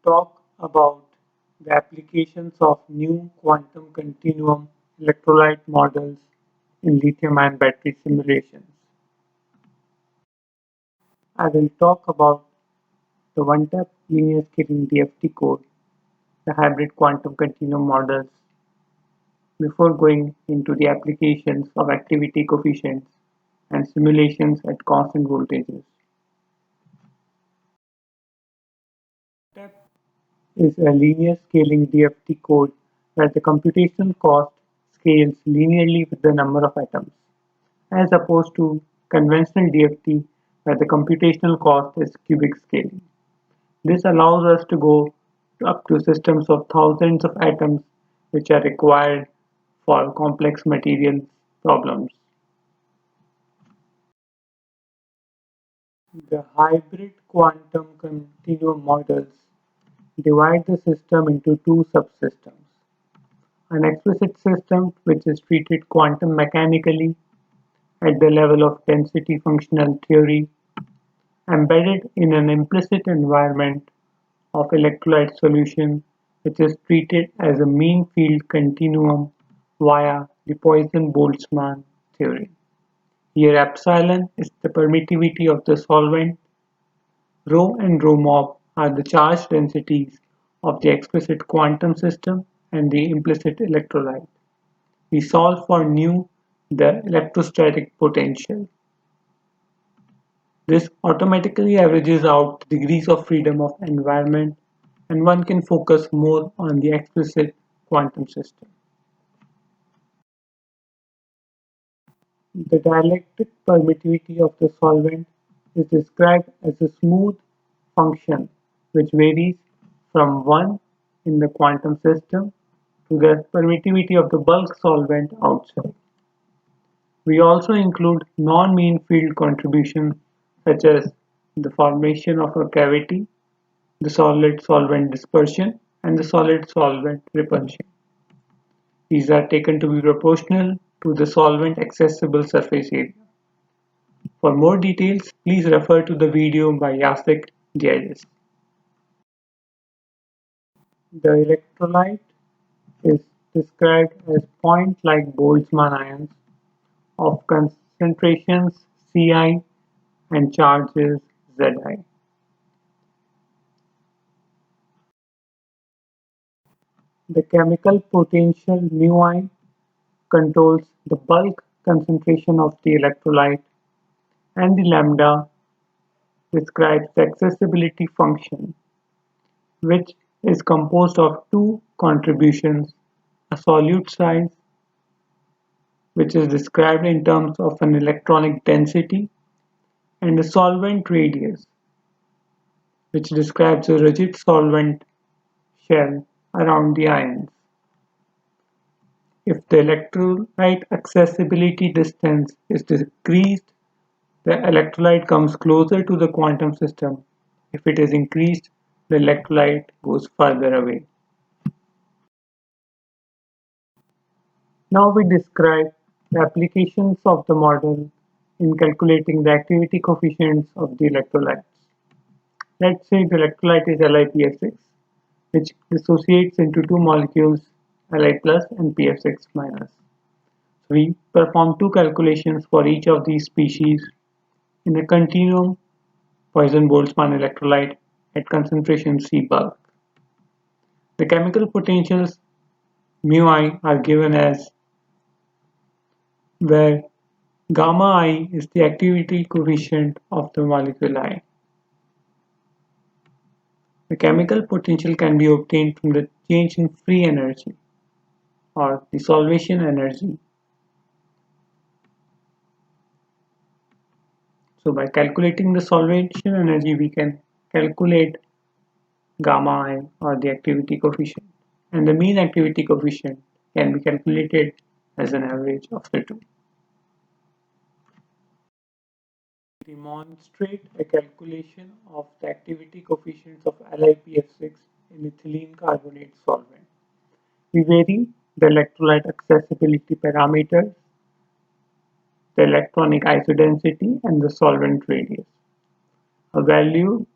Talk about the applications of new quantum continuum electrolyte models in lithium-ion battery simulations. I will talk about the one-step linear scaling DFT code, the hybrid quantum continuum models, before going into the applications of activity coefficients and simulations at constant voltages. Step is a linear scaling DFT code where the computational cost scales linearly with the number of atoms, as opposed to conventional DFT where the computational cost is cubic scaling. This allows us to go up to systems of thousands of atoms which are required for complex materials problems. The hybrid quantum continuum models divide the system into two subsystems: an explicit system which is treated quantum mechanically at the level of density functional theory, embedded in an implicit environment of electrolyte solution which is treated as a mean field continuum via the Poisson-Boltzmann theory. Here epsilon is the permittivity of the solvent, rho and rho mob are the charge densities of the explicit quantum system and the implicit electrolyte. We solve for nu, the electrostatic potential. This automatically averages out degrees of freedom of environment, and one can focus more on the explicit quantum system. The dielectric permittivity of the solvent is described as a smooth function which varies from 1 in the quantum system to the permittivity of the bulk solvent outside. We also include non-mean field contributions such as the formation of a cavity, the solid-solvent dispersion, and the solid-solvent repulsion. These are taken to be proportional to the solvent accessible surface area. For more details, please refer to the video by Jacek Dielis. The electrolyte is described as point-like Boltzmann ions of concentrations Ci and charges Zi. The chemical potential μI controls the bulk concentration of the electrolyte, and the lambda describes the accessibility function, which is composed of two contributions: a solute size, which is described in terms of an electronic density, and a solvent radius, which describes a rigid solvent shell around the ions. If the electrolyte accessibility distance is decreased, the electrolyte comes closer to the quantum system. If it is increased, the electrolyte goes further away. Now we describe the applications of the model in calculating the activity coefficients of the electrolytes. Let's say the electrolyte is LiPF6, which dissociates into two molecules, Li plus and PF6 minus. We perform two calculations for each of these species in a continuum Poisson-Boltzmann electrolyte at concentration C bulk. The chemical potentials μI are given as, where gamma I is the activity coefficient of the molecule I. The chemical potential can be obtained from the change in free energy or the solvation energy. So by calculating the solvation energy, we can calculate gamma I or the activity coefficient, and the mean activity coefficient can be calculated as an average of the two. Demonstrate a calculation of the activity coefficients of LiPF6 in ethylene carbonate solvent. We vary the electrolyte accessibility parameters, the electronic isodensity, and the solvent radius. A value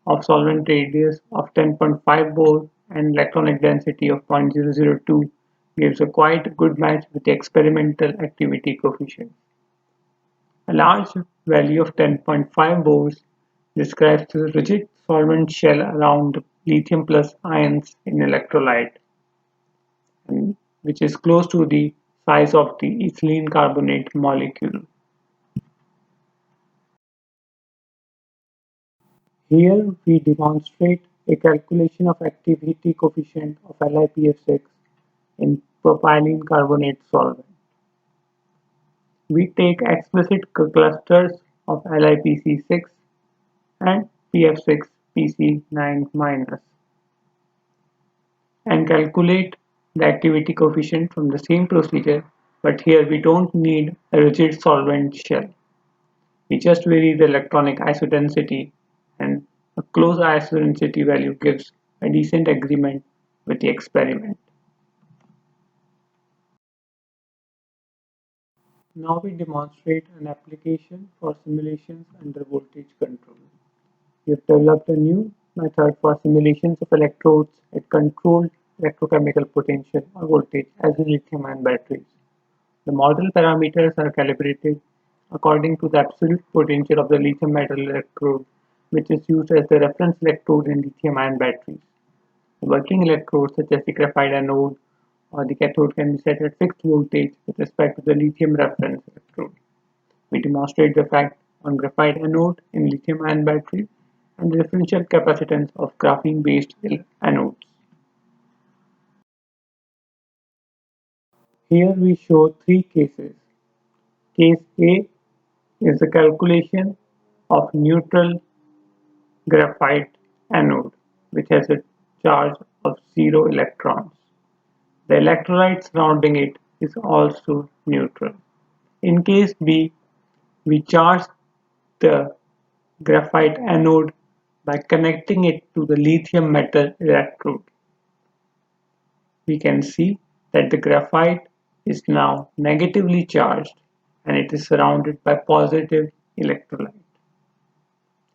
of solvent radius of 10.5 Bohr and electronic density of 0.002 gives a quite good match with the experimental activity coefficient. A large value of 10.5 Bohrs describes the rigid solvent shell around lithium plus ions in electrolyte, which is close to the size of the ethylene carbonate molecule. Here we demonstrate a calculation of activity coefficient of LiPF6 in propylene carbonate solvent. We take explicit clusters of LiPC6 and PF6PC9- and calculate the activity coefficient from the same procedure, but here we don't need a rigid solvent shell. We just vary the electronic isodensity, and a close isodensity value gives a decent agreement with the experiment. Now we demonstrate an application for simulations under voltage control. We have developed a new method for simulations of electrodes at controlled electrochemical potential or voltage as in lithium-ion batteries. The model parameters are calibrated according to the absolute potential of the lithium metal electrode, which is used as the reference electrode in lithium-ion batteries. The working electrode, such as the graphite anode or the cathode, can be set at fixed voltage with respect to the lithium reference electrode. We demonstrate the effect on graphite anode in lithium-ion batteries and the differential capacitance of graphene-based anodes. Here we show three cases. Case A is the calculation of neutral graphite anode, which has a charge of 0 electrons. The electrolyte surrounding it is also neutral. In case B, we charge the graphite anode by connecting it to the lithium metal electrode. We can see that the graphite is now negatively charged and it is surrounded by positive electrolyte.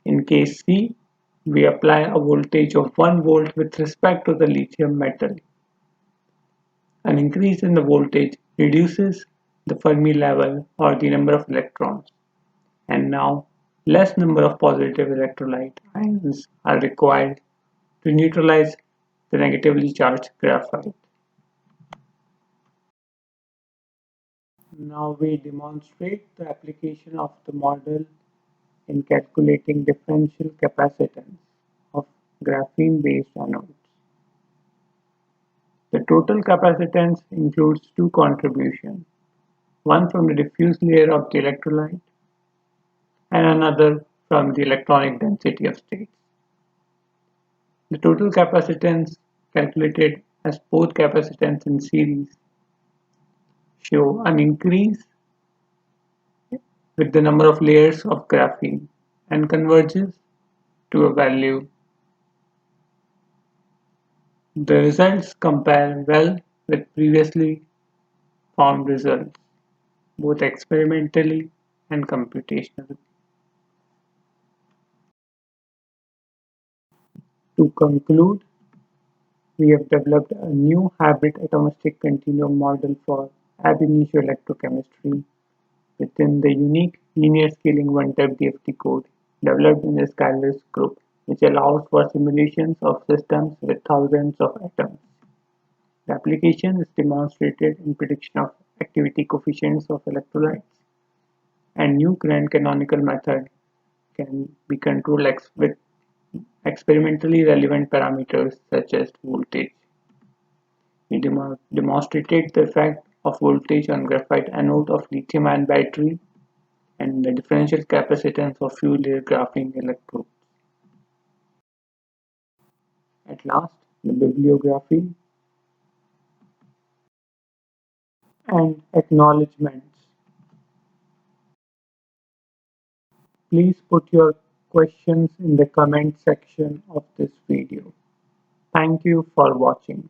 In case C, we apply a voltage of 1 volt with respect to the lithium metal. An increase in the voltage reduces the Fermi level or the number of electrons, and now less number of positive electrolyte ions are required to neutralize the negatively charged graphite. Now we demonstrate the application of the model in calculating differential capacitance of graphene-based anodes. The total capacitance includes two contributions, one from the diffuse layer of the electrolyte and another from the electronic density of states. The total capacitance calculated as both capacitance in series show an increase with the number of layers of graphene and converges to a value. The results compare well with previously found results, both experimentally and computationally. To conclude, we have developed a new hybrid atomistic continuum model for ab initio electrochemistry within the unique linear scaling one-type DFT code developed in the Skyless group, which allows for simulations of systems with thousands of atoms. The application is demonstrated in prediction of activity coefficients of electrolytes, and new grand canonical method can be controlled with experimentally relevant parameters such as voltage. We demonstrated the effect of voltage on graphite anode of lithium-ion battery and the differential capacitance of few layer graphene electrodes. At last, the bibliography and acknowledgements. Please put your questions in the comment section of this video. Thank you for watching.